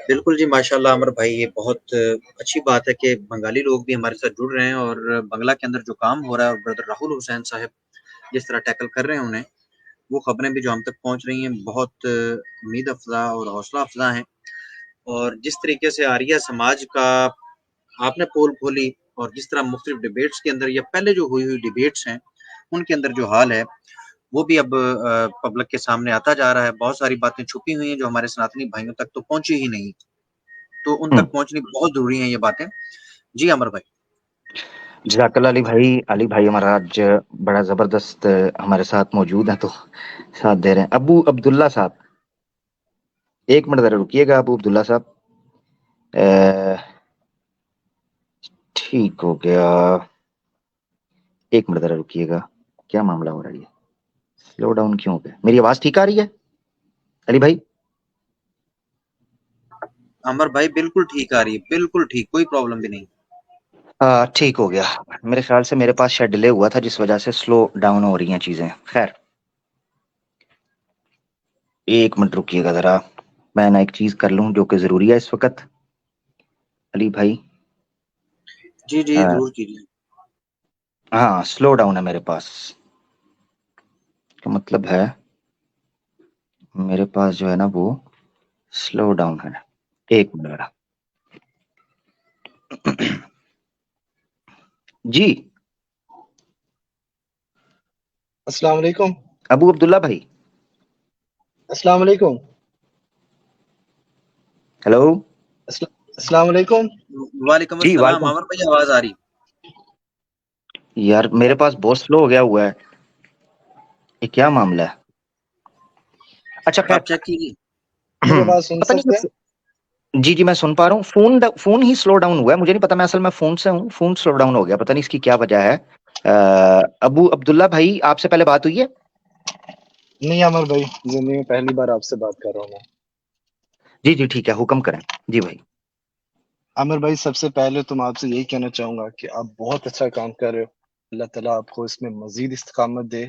بالکل جی، ماشاءاللہ عمر بھائی، یہ بہت اچھی بات ہے کہ بنگالی لوگ بھی ہمارے ساتھ جڑ رہے ہیں، اور بنگلہ کے اندر جو کام ہو رہا ہے اور بردر راہل حسین صاحب جس طرح ٹیکل کر رہے ہیں انہیں، وہ خبریں بھی جو ہم تک پہنچ رہی ہیں بہت امید افزا اور حوصلہ افزا ہیں۔ اور جس طریقے سے آریہ سماج کا آپ نے پول کھولی، اور جس طرح مختلف ڈیبیٹس کے اندر یا پہلے جو ہوئی ڈیبیٹس ہیں ان کے اندر جو حال ہے وہ بھی اب پبلک کے سامنے آتا جا رہا ہے۔ بہت ساری باتیں چھپی ہوئی ہیں جو ہمارے سناتنی بھائیوں تک تو پہنچی ہی نہیں، تو ان ہوں، تک پہنچنی بہت ضروری ہیں یہ باتیں۔ جی عمر بھائی۔ جزاک اللہ علی بھائی ہمارا آج بڑا زبردست ہمارے ساتھ موجود ہیں، تو ساتھ دے رہے ہیں ابو عبداللہ صاحب۔ ایک منٹ ذرا رکیے گا ابو عبداللہ صاحب، ٹھیک ہو گیا، ایک منٹ ذرا رکیے گا، کیا معاملہ ہو رہا ہے؟ سلو ڈاؤن کیوں ہو گیا؟ میری آواز ٹھیک آ رہی ہے علی بھائی؟ عمر بھائی بالکل ٹھیک آ رہی ہے، بالکل ٹھیک، کوئی پرابلم بھی نہیں۔ ٹھیک ہو گیا، میرے خیال سے میرے پاس شاید ڈیلے ہوا تھا جس وجہ سے سلو ڈاؤن ہو رہی ہیں چیزیں۔ خیر، ایک منٹ رکیے گا ذرا، میں ایک چیز کر لوں جو کہ ضروری ہے اس وقت علی بھائی۔ جی جی ضرور کیجیے۔ ہاں، سلو ڈاؤن ہے میرے پاس، کا مطلب ہے میرے پاس جو ہے نا وہ سلو ڈاؤن ہے۔ ایک منٹ ذرا، جی السلام علیکم۔ ابو عبداللہ بھائی، السلام علیکم۔ ہیلو، السلام علیکم۔ وعلیکم جی السلام وعلیکم۔ عمر بھائی، آواز آ رہی؟ یار میرے پاس بہت سلو ہو گیا ہوا ہے، یہ کیا معاملہ ہے؟ اچھا خیر، آپ چیک کیجیے۔ میری آواز سن پتہ سکتے ہیں؟ نہیں، جی میں سن پا رہا ہوں، فون ہی سلو ڈاؤن ہوا ہے، مجھے نہیں پتا، میں اصل میں فون سے ہوں، فون سلو ڈاؤن ہو گیا، پتہ نہیں اس کی کیا وجہ ہے۔ ابو عبداللہ بھائی آپ سے پہلے بات ہوئی ہے؟ نہیں عمر بھائی، زندگی میں پہلی بار آپ سے بات کر رہا ہوں میں۔ جی جی ٹھیک ہے، حکم کریں جی بھائی۔ عمر بھائی، سب سے پہلے تو میں آپ سے یہی کہنا چاہوں گا کہ آپ بہت اچھا کام کر رہے ہو، اللہ تعالیٰ آپ کو اس میں مزید استقامت دے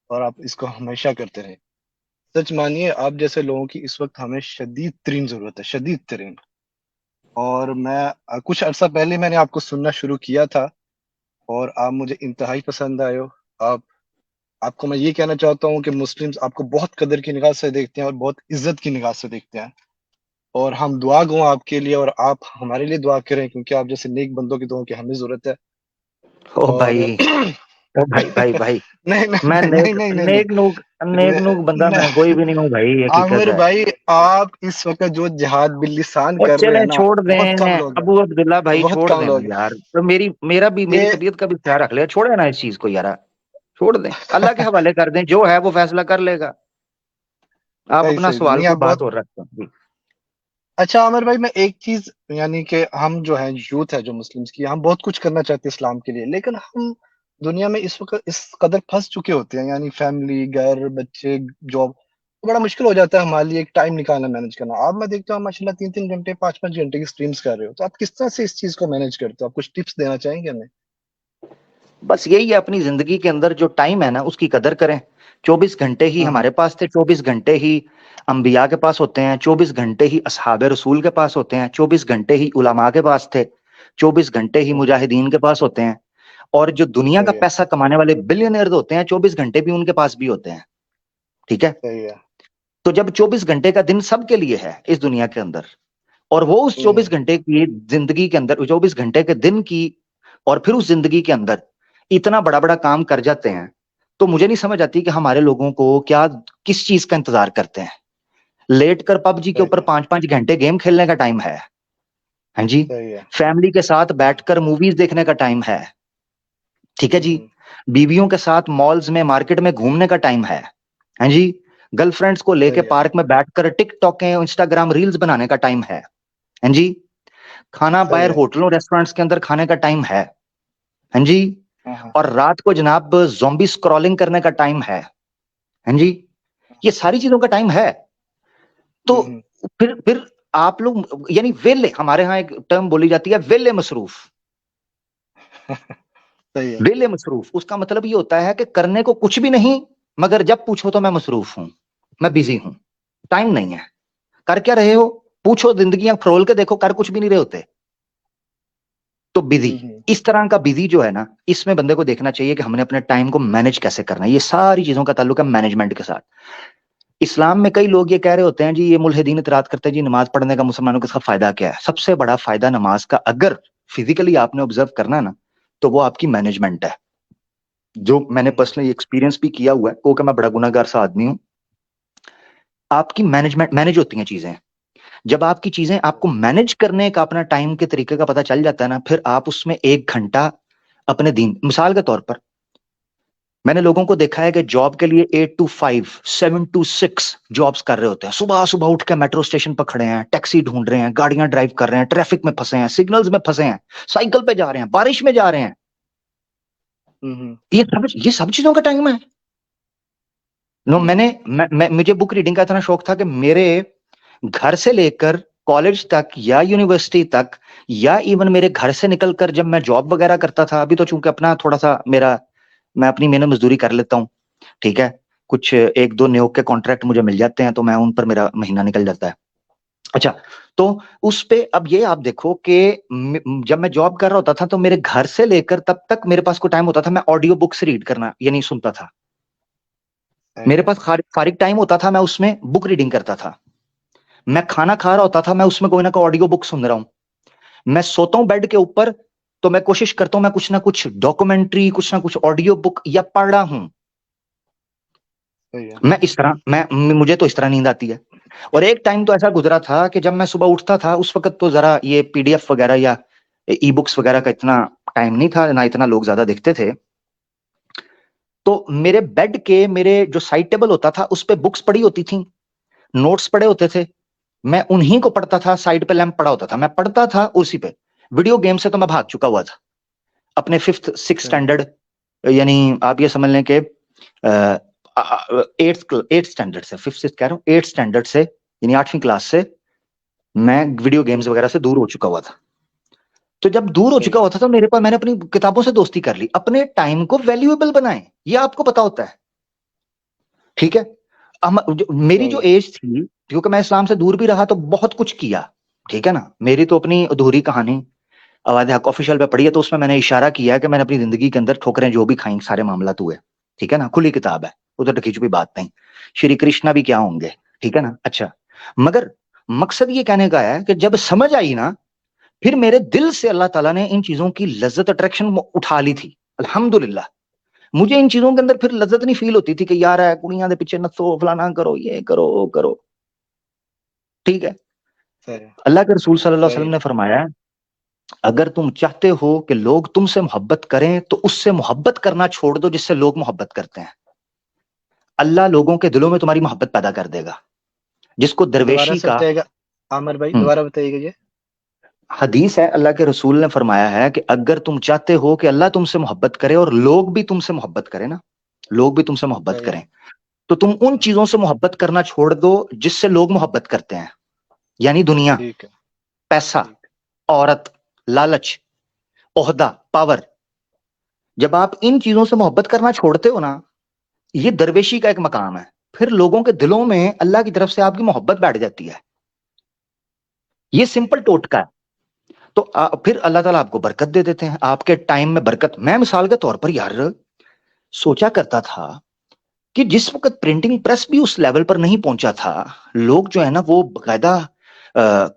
اور آپ اس کو ہمیشہ کرتے رہیں۔ سچ مانیے، آپ جیسے لوگوں کی اس وقت ہمیں شدید ترین ضرورت ہے، شدید ترین۔ اور میں کچھ عرصہ پہلے میں نے آپ کو سننا شروع کیا تھا اور آپ مجھے انتہائی پسند آئے ہو۔ آپ کو میں یہ کہنا چاہتا ہوں کہ مسلمز آپ کو بہت قدر کی نگاہ سے دیکھتے ہیں اور بہت عزت کی نگاہ سے دیکھتے ہیں، اور ہم دعا گو آپ کے لیے، اور آپ ہمارے لیے دعا کریں کیونکہ آپ جیسے نیک بندوں کی دعاؤں کی ہمیں ضرورت ہے۔ او اور بھائی، او بھائی نہیں میں نہیں نہیں نہیں نہیں نیک نوک بندہ میں کوئی بھی نہیں ہوں بھائی، حقیقت عامر ہے۔ بھائی، آپ اس وقت جو جہاد باللسان اور کر رہے ہیں چلیں نا، چھوڑ بہت کم دیں لوگ ہیں، ابو عبداللہ بھائی، بہت چھوڑ کم دیں لوگ یار، تو میری ہیں طبیعت کا بھی خیال رکھ لے، چھوڑے نا اس چیز کو یار، چھوڑ دیں، اللہ کے حوالے کر دیں، جو ہے وہ فیصلہ کر لے گا۔ آپ صحیح اپنا صحیح، سوال نہیں کوئی آپ بات بہت اور رکھتے ہیں جی۔ اچھا۔ عامر بھائی، میں ایک چیز، یعنی کہ ہم جو ہیں یوتھ ہے جو مسلمز کی، ہم بہت کچھ کرنا چاہتے ہیں اسلام کے لیے، لیکن ہم دنیا میں اس وقت اس قدر پھنس چکے ہوتے ہیں، یعنی فیملی، گھر، بچے، جاب، بڑا مشکل ہو جاتا ہے ہمارے لیے ایک ٹائم نکالنا، مینج کرنا۔ آپ میں دیکھتا ہوں ماشاء اللہ 3 گھنٹے 5 گھنٹے کی سٹریمز کر رہے ہو، تو آپ کس طرح سے اس چیز کو مینج کرتے ہو؟ آپ کچھ ٹپس دینا چاہیں گے ہمیں؟ بس یہی ہے، اپنی زندگی کے اندر جو ٹائم ہے نا اس کی قدر کریں۔ 24 گھنٹے ہی ہاں ہاں ہمارے پاس تھے، 24 گھنٹے ہی انبیاء کے پاس ہوتے ہیں، 24 گھنٹے ہی اصحاب رسول کے پاس ہوتے ہیں، 24 گھنٹے ہی علماء کے پاس تھے، 24 گھنٹے ہی ہاں، مجاہدین کے پاس ہوتے ہیں، اور جو دنیا کا صحیح ہے، پیسہ کمانے والے بلینئرز ہوتے ہیں 24 گھنٹے بھی ان کے پاس بھی ہوتے ہیں، ٹھیک ہے؟ صحیح ہے۔ تو جب 24 گھنٹے کا دن سب کے لیے ہے اس دنیا کے اندر، اور وہ اس ہوں، 24 گھنٹے کی زندگی کے اندر، 24 گھنٹے کے دن کی، اور پھر اس زندگی کے اندر اتنا بڑا بڑا کام کر جاتے ہیں، تو مجھے نہیں سمجھ آتی کہ ہمارے لوگوں کو کیا کس چیز کا انتظار کرتے ہیں۔ لیٹ کر پب جی کے اوپر صحیح ہے، 5 5 گھنٹے گیم کھیلنے کا ٹائم ہے، ہاں جی؟ صحیح ہے۔ فیملی کے ساتھ ہوں بیٹھ کر موویز دیکھنے کا ٹائم ہے، ٹھیک ہے جی؟ ہوں بیویوں کے ساتھ مالز میں، مارکیٹ میں گھومنے کا ٹائم ہے، ہاں جی؟ گرل فرینڈز کو لے کے صحیح ہے۔ پارک میں بیٹھ کر ٹک ٹاک انسٹاگرام ریلز بنانے کا ٹائم ہے، ہاں جی؟ کھانا صحیح باہر ہے۔ ہوٹلوں ریسٹورینٹس کے اندر کھانے کا ٹائم ہے، ہاں جی؟ ہاں ہاں اور رات کو جناب زومبی سکرولنگ کرنے کا ٹائم ہے، ہاں جی؟ یہ ساری چیزوں کا ٹائم ہے، تو ہوں، پھر آپ لوگ یعنی ویلے، ہمارے ہاں ایک ٹرم بولی جاتی ہے ویلے مصروف، صحیح ہے، ویلے مصروف، اس کا مطلب یہ ہوتا ہے کہ کرنے کو کچھ بھی نہیں، مگر جب پوچھو تو میں مصروف ہوں، میں بزی ہوں، ٹائم نہیں ہے۔ کر کیا رہے ہو؟ پوچھو زندگیاں فرول کے دیکھو، کر کچھ بھی نہیں رہے ہوتے. تو بزی، اس طرح کا بزی جو ہے نا، اس میں بندے کو دیکھنا چاہیے کہ ہم نے اپنے ٹائم کو مینج کیسے کرنا ہے. یہ ساری چیزوں کا تعلق ہے مینجمنٹ کے ساتھ. اسلام میں کئی لوگ یہ کہہ رہے ہوتے ہیں جی یہ ملحدین اعتراض کرتے ہیں جی نماز پڑھنے کا مسلمانوں کے ساتھ فائدہ کیا ہے. سب سے بڑا فائدہ نماز کا اگر فزیکلی آپ نے آبزرو کرنا ہے نا، تو وہ آپ کی مینجمنٹ ہے، جو میں نے پرسنلی ایکسپیرینس بھی کیا ہوا ہے، کیونکہ میں بڑا گناہ گار سا آدمی ہوں. آپ کی مینجمنٹ مینج ہوتی ہیں چیزیں. جب آپ کی چیزیں آپ کو مینج کرنے کا اپنا ٹائم کے طریقے کا پتہ چل جاتا ہے نا، پھر آپ اس میں 1 گھنٹہ اپنے دین، مثال کے طور پر میں نے لوگوں کو دیکھا ہے کہ جاب کے لیے 8 to 5 7 to 6 جابس کر رہے ہوتے ہیں. صبح صبح اٹھ کے میٹرو اسٹیشن پہ کھڑے ہیں، ٹیکسی ڈھونڈ رہے ہیں، گاڑیاں ڈرائیو کر رہے ہیں، ٹریفک میں پھنسے ہیں، سگنلز میں پھنسے ہیں، سائیکل پہ جا رہے ہیں، بارش میں جا رہے ہیں. یہ سب چیزوں کا ٹائم ہے. مجھے بک ریڈنگ کا اتنا شوق تھا کہ میرے گھر سے لے کر کالج تک یا یونیورسٹی تک، یا ایون میرے گھر سے نکل کر جب میں جاب وغیرہ کرتا تھا، ابھی تو چونکہ اپنا تھوڑا سا میں اپنی محنت مزدوری کر لیتا ہوں، ٹھیک ہے، کچھ 1-2 نیوک کے کانٹریکٹ مجھے مل جاتے ہیں تو میں ان پر میرا مہینہ نکل جاتا ہے. اچھا، تو اس پہ اب یہ آپ دیکھو کہ جب میں جاب کر رہا ہوتا تھا تو میرے گھر سے لے کر تب تک میرے پاس کوئی ٹائم ہوتا تھا میں آڈیو بکس ریڈ کرنا یعنی سنتا تھا. میرے پاس فارغ ٹائم ہوتا تھا، میں اس میں بک ریڈنگ کرتا تھا. میں کھانا کھا رہا ہوتا تھا، میں اس میں کوئی نہ کوئی آڈیو بک سن رہا ہوں. میں سوتا ہوں بیڈ کے اوپر تو میں کوشش کرتا ہوں میں کچھ نہ کچھ ڈاکومنٹری، کچھ نہ کچھ آڈیو بک یا پڑھ رہا ہوں. میں اس طرح مجھے تو اس طرح نیند آتی ہے. اور ایک ٹائم تو ایسا گزرا تھا کہ جب میں صبح اٹھتا تھا اس وقت تو ذرا یہ PDF وغیرہ یا ای بکس وغیرہ کا اتنا ٹائم نہیں تھا، نہ اتنا لوگ زیادہ دیکھتے تھے. تو میرے بیڈ کے میرے جو سائڈ ٹیبل ہوتا تھا اس پہ بکس پڑی ہوتی تھیں، نوٹس پڑے ہوتے تھے، میں انہی کو پڑھتا تھا. سائڈ پہ لیمپ پڑا ہوتا تھا، میں پڑھتا تھا اسی پہ. ویڈیو گیم سے تو میں بھاگ چکا ہوا تھا اپنے 5th 6th اسٹینڈرڈ، یعنی آپ یہ سمجھ لیں کہ 8th اسٹینڈرڈ سے 5th 6th کہہ رہا ہوں 8th اسٹینڈرڈ سے یعنی 8ویں کلاس سے میں ویڈیو گیمز وغیرہ سے دور ہو چکا ہوا تھا. تو جب دور ہو چکا ہوا تھا تو میں نے اپنی کتابوں سے دوستی کر لی. اپنے ٹائم کو ویلیویبل بنائیں، یہ آپ کو پتا ہوتا ہے، ٹھیک ہے. میری جو ایج تھی، کیونکہ میں اسلام سے دور بھی رہا تو بہت کچھ کیا، ٹھیک ہے نا. میری تو اپنی ادھوری کہانی آواز حق آفیشیل پہ پڑھی ہے تو اس میں میں نے اشارہ کیا کہ میں نے اپنی زندگی کے اندر ٹھوکریں جو بھی کھائیں سارے معاملات ہوئے، ٹھیک ہے نا. کھلی کتاب ہے، ادھر ٹکی چھپی بات نہیں. شری کرشنا بھی کیا ہوں گے، ٹھیک ہے نا. اچھا، مگر مقصد یہ کہنے کا ہے کہ جب سمجھ آئی نا، پھر میرے دل سے اللہ تعالیٰ نے ان چیزوں کی لذت اٹریکشن اٹھا لی تھی. الحمدللہ مجھے ان چیزوں کے اندر پھر لذت نہیں فیل ہوتی تھی کہ یار ہے کڑیاں دے پیچھے نسو، فلانا کرو، یہ کرو وہ کرو، ٹھیک ہے. اللہ کے رسول صلی اللہ علیہ وسلم نے فرمایا اگر تم چاہتے ہو کہ لوگ تم سے محبت کریں تو اس سے محبت کرنا چھوڑ دو جس سے لوگ محبت کرتے ہیں. اللہ لوگوں کے دلوں میں تمہاری محبت پیدا کر دے گا. جس کو درویشی کا عامر بھائی دوبارہ بتائیے گا. یہ حدیث ہے، اللہ کے رسول نے فرمایا ہے کہ اگر تم چاہتے ہو کہ اللہ تم سے محبت کرے اور لوگ بھی تم سے محبت کریں نا، لوگ بھی تم سے محبت کریں، تو تم ان چیزوں سے محبت کرنا چھوڑ دو جس سے لوگ محبت کرتے ہیں، یعنی دنیا، پیسہ، عورت، لالچ، عہدہ، پاور. جب آپ ان چیزوں سے محبت کرنا چھوڑتے ہو نا، یہ درویشی کا ایک مقام ہے، پھر لوگوں کے دلوں میں اللہ کی طرف سے آپ کی محبت بیٹھ جاتی ہے. یہ سمپل ٹوٹکا ہے. تو پھر اللہ تعالیٰ آپ کو برکت دے دیتے ہیں، آپ کے ٹائم میں برکت. میں مثال کے طور پر یار سوچا کرتا تھا کہ جس وقت پرنٹنگ پریس بھی اس لیول پر نہیں پہنچا تھا، لوگ جو ہے نا وہ باقاعدہ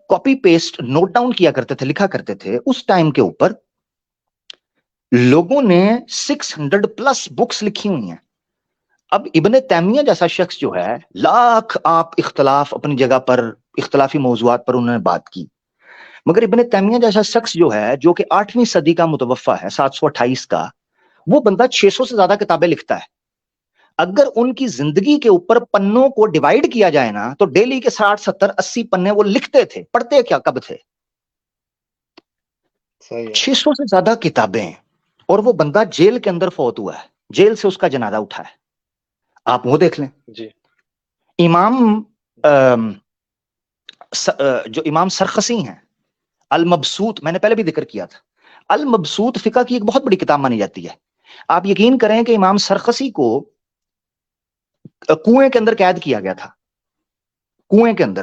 کاپی پیسٹ نوٹ ڈاؤن کیا کرتے تھے، لکھا کرتے تھے. اس ٹائم کے اوپر لوگوں نے 600+ بکس لکھی ہوئی ہیں. اب ابن تیمیہ جیسا شخص جو ہے، لاکھ آپ اختلاف اپنی جگہ پر اختلافی موضوعات پر انہوں نے بات کی، مگر ابن تیمیہ جیسا شخص جو ہے، جو کہ 8ویں صدی کا متوفا ہے، 728 کا، وہ بندہ 600 سے زیادہ کتابیں لکھتا ہے. اگر ان کی زندگی کے اوپر پنوں کو ڈیوائیڈ کیا جائے نا تو ڈیلی کے 60 70 80 پنے وہ لکھتے تھے. پڑھتے کیا کب تھے؟ 600 سے زیادہ کتابیں. اور وہ بندہ جیل کے اندر فوت ہوا ہے، جیل سے اس کا جنازہ اٹھا ہے. آپ وہ دیکھ لیں. امام جو امام سرخسی ہیں، المبسوط، میں نے پہلے بھی ذکر کیا تھا، المبسوط فقہ کی ایک بہت بڑی کتاب مانی جاتی ہے. آپ یقین کریں کہ امام سرخسی کو کنویں کے اندر قید کیا گیا تھا، کنویں کے اندر.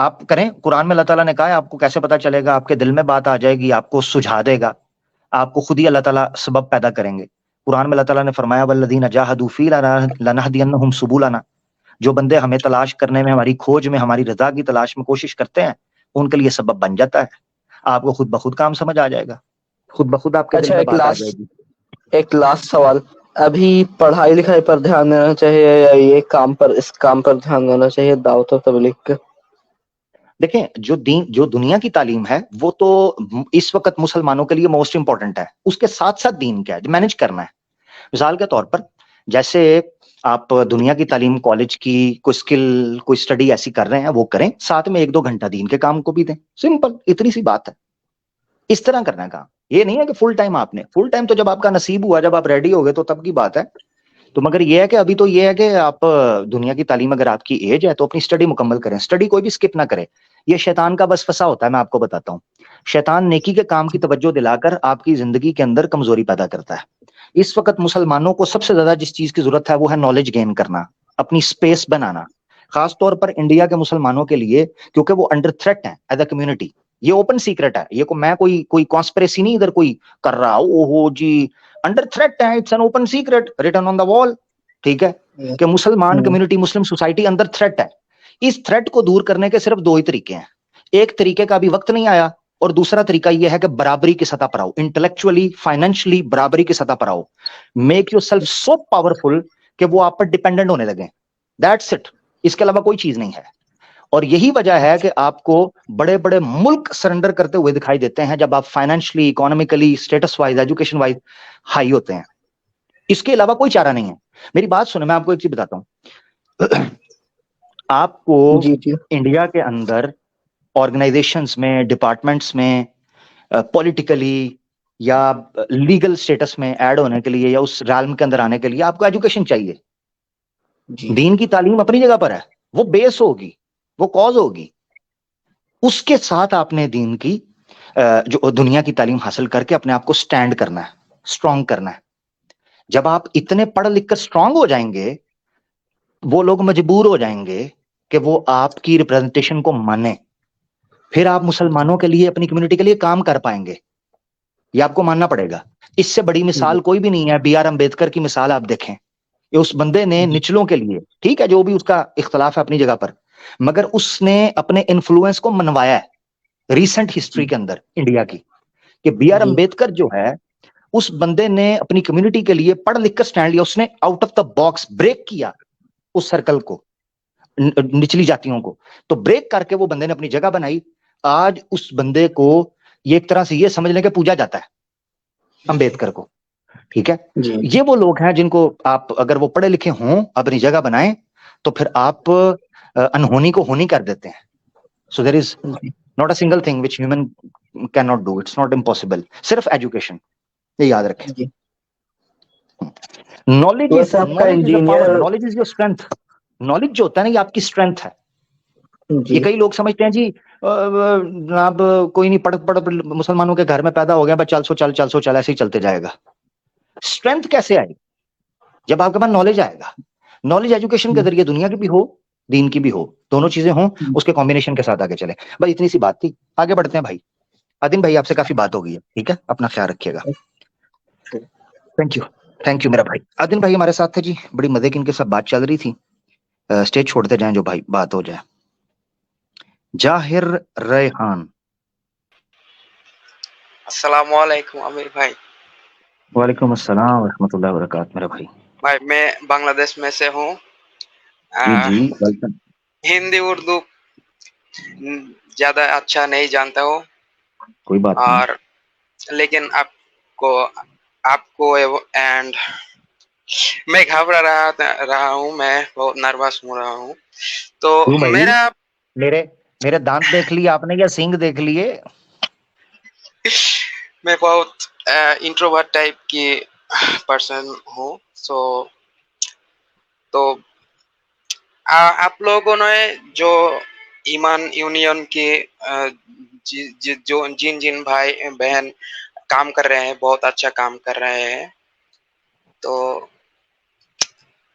آپ کریں. قرآن میں اللہ تعالیٰ نے کہا ہے آپ کو کیسے پتا چلے گا, آپ کے دل میں بات آ جائے گی, آپ کو سجھا دے گا, آپ کو خود ہی اللہ تعالیٰ سبب پیدا کریں گے. قرآن میں اللہ تعالیٰ نے فرمایا والذین جاہدوا فینا لنہدینہم سبلنا, جو بندے ہمیں تلاش کرنے میں, ہماری کھوج میں, ہماری رضا کی تلاش میں کوشش کرتے ہیں, ان کے لیے سبب بن جاتا ہے. آپ کو خود بخود کام سمجھ آ جائے گا, خود بخود آپ کے دل اچھا میں بات آ جائے گی. ایک لاسٹ سوال, ابھی پڑھائی لکھائی پر دھیان دینا چاہیے یا یہ کام پر, اس کام پر دھیان دینا چاہیے دعوت و تبلیغ کے؟ دیکھیں جو دنیا کی تعلیم ہے وہ تو اس وقت مسلمانوں کے لیے موسٹ امپورٹنٹ ہے, اس کے ساتھ ساتھ دین کیا ہے مینج کرنا ہے. مثال کے طور پر جیسے آپ دنیا کی تعلیم کالج کی کوئی اسکل کوئی اسٹڈی ایسی کر رہے ہیں وہ کریں, ساتھ میں 1-2 گھنٹہ دین کے کام کو بھی دیں, سمپل اتنی سی بات ہے. اس طرح کرنا ہے کام, یہ نہیں ہے کہ فل ٹائم آپ نے, فل ٹائم تو جب آپ کا نصیب ہوا, جب آپ ریڈی ہو گئے تو تب کی بات ہے. تو مگر یہ ہے کہ ابھی تو یہ ہے کہ آپ دنیا کی تعلیم اگر آپ کی ایج ہے تو اپنی اسٹڈی مکمل کریں, اسٹڈی کوئی بھی سکپ نہ کرے. یہ شیطان کا وسوسہ ہوتا ہے, میں آپ کو بتاتا ہوں. شیطان نیکی کے کام کی توجہ دلا کر آپ کی زندگی کے اندر کمزوری پیدا کرتا ہے. اس وقت مسلمانوں کو سب سے زیادہ جس چیز کی ضرورت ہے وہ ہے نالج گین کرنا, اپنی سپیس بنانا, خاص طور پر انڈیا کے مسلمانوں کے لیے, کیونکہ وہ انڈر تھریٹ ہیں ایز اے کمیونٹی. یہ اوپن سیکرٹ ہے, یہ میں کوئی کانسپریسی نہیں ادھر کوئی کر رہا, او ہو جی انڈر تھریٹ ہے, it's an open secret written on the wall, ٹھیک ہے, کہ مسلمان کمیونٹی, مسلم سوسائٹی اندر تھریٹ ہے. اس تھریٹ کو دور کرنے کے صرف 2 ہی طریقے ہیں. ایک طریقے کا ابھی وقت نہیں آیا, اور دوسرا طریقہ یہ ہے کہ برابری کی سطح پر آؤ, انٹلیکچولی فائنینشلی برابری کی سطح پر آؤ. Make your self so powerful کہ وہ آپ پر ڈیپینڈنٹ ہونے لگیں. دیٹس اٹ, اس کے علاوہ کوئی چیز نہیں ہے. اور یہی وجہ ہے کہ آپ کو بڑے بڑے ملک سرنڈر کرتے ہوئے دکھائی دیتے ہیں جب آپ financially, economically, status wise, education wise high ہوتے ہیں. اس کے علاوہ کوئی چارہ نہیں ہے. میری بات سنیں, میں آپ کو ایک چیز بتاتا ہوں. آپ کو جی جی انڈیا کے اندر آرگنائزیشنز میں, ڈپارٹمنٹس میں, پولیٹیکلی یا لیگل سٹیٹس میں ایڈ ہونے کے لیے یا اس رالم کے اندر آنے کے لیے آپ کو ایجوکیشن چاہیے. جی دین کی تعلیم اپنی جگہ پر ہے, وہ بیس ہوگی, وہ کاز ہوگی. اس کے ساتھ آپ نے دین کی جو دنیا کی تعلیم حاصل کر کے اپنے آپ کو سٹینڈ کرنا ہے, اسٹرانگ کرنا ہے. جب آپ اتنے پڑھ لکھ کر اسٹرانگ ہو جائیں گے, وہ لوگ مجبور ہو جائیں گے کہ وہ آپ کی ریپرزنٹیشن کو مانیں. پھر آپ مسلمانوں کے لیے, اپنی کمیونٹی کے لیے کام کر پائیں گے. یہ آپ کو ماننا پڑے گا. اس سے بڑی مثال کوئی بھی نہیں ہے. بی آر امبیڈکر کی مثال آپ دیکھیں, کہ اس بندے نے نچلوں کے لیے, ٹھیک ہے جو بھی اس کا اختلاف ہے اپنی جگہ پر, مگر اس نے اپنے انفلوئنس کو منوایا ہے ریسنٹ ہسٹری کے اندر انڈیا کی, کہ بی آر امبیڈکر جو ہے اس بندے نے اپنی کمیونٹی کے لیے پڑھ لکھ کر سٹینڈ لیا. اس نے out of the box break کیا اس سرکل کو, نچلی جاتیوں کو, تو بریک کر کے وہ بندے نے اپنی جگہ بنائی. آج اس بندے کو یہ ایک طرح سے یہ سمجھ لیں کہ پوجا جاتا ہے امبیڈکر کو, ٹھیک ہے. جی یہ وہ لوگ ہیں جن کو آپ اگر وہ پڑھے لکھے ہوں, اپنی جگہ بنائیں, تو پھر آپ انہونی کو ہونی کر دیتے ہیں. So there is not a single thing which human can not do, it's not impossible. صرف ایجوکیشن, یہ یاد رکھیں. جی. نالج ویسے آپ کا is a power, engineer, knowledge is your strength. Knowledge جو ہوتا ہے نا یہ آپ کی اسٹرینتھ ہے. یہ جی کئی لوگ سمجھتے ہیں جی جناب کوئی نہیں, پڑھ مسلمانوں کے گھر میں پیدا ہو گیا, بس چل سو چل ایسے ہی چلتے جائے گا. اسٹرینتھ کیسے آئے گی؟ جب آپ کے پاس نالج آئے گا. نالج ایجوکیشن کے ذریعے دنیا کی بھی ہو, دین کی بھی ہو, دونوں چیزیں ہوں, اس کے کمبینیشن کے ساتھ آگے چلے. بس اتنی سی بات تھی, آگے بڑھتے ہیں بھائی. عدن بھائی آپ سے کافی بات ہو گئی ہے, ٹھیک ہے, اپنا خیال رکھیے گا. تھینک یو میرا بھائی. عدن بھائی ہمارے ساتھ تھے جی, بڑی مزے کی ان کے ساتھ بات چل رہی تھی. اسٹیج چھوڑتے جائیں جو بھائی بات ہو جائے. جاہر ریحان. السلام علیکم عامر بھائی. وعلیکم السلام ورحمۃ اللہ وبرکاتہ میرا بھائی. بھائی میں بنگلہ دیش میں سے ہوں. جی جی ویلکم. ہندی اردو زیادہ اچھا نہیں جانتا ہوں, کوئی بات نہیں. اور لیکن آپ کو اینڈ میں گھبرا رہا ہوں, میں بہت نروس ہو رہا ہوں. تو کیوں بھائی, میرا میرے دانت دیکھ لیے آپ نے یا سینگ دیکھ لیے؟ میں بہت انٹروورٹ ٹائپ کی پرسن ہوں. تو آپ لوگوں نے جو ایمان یونین کے جو جن بھائی بہن کام کر رہے ہیں, بہت اچھا کام کر رہے ہیں. تو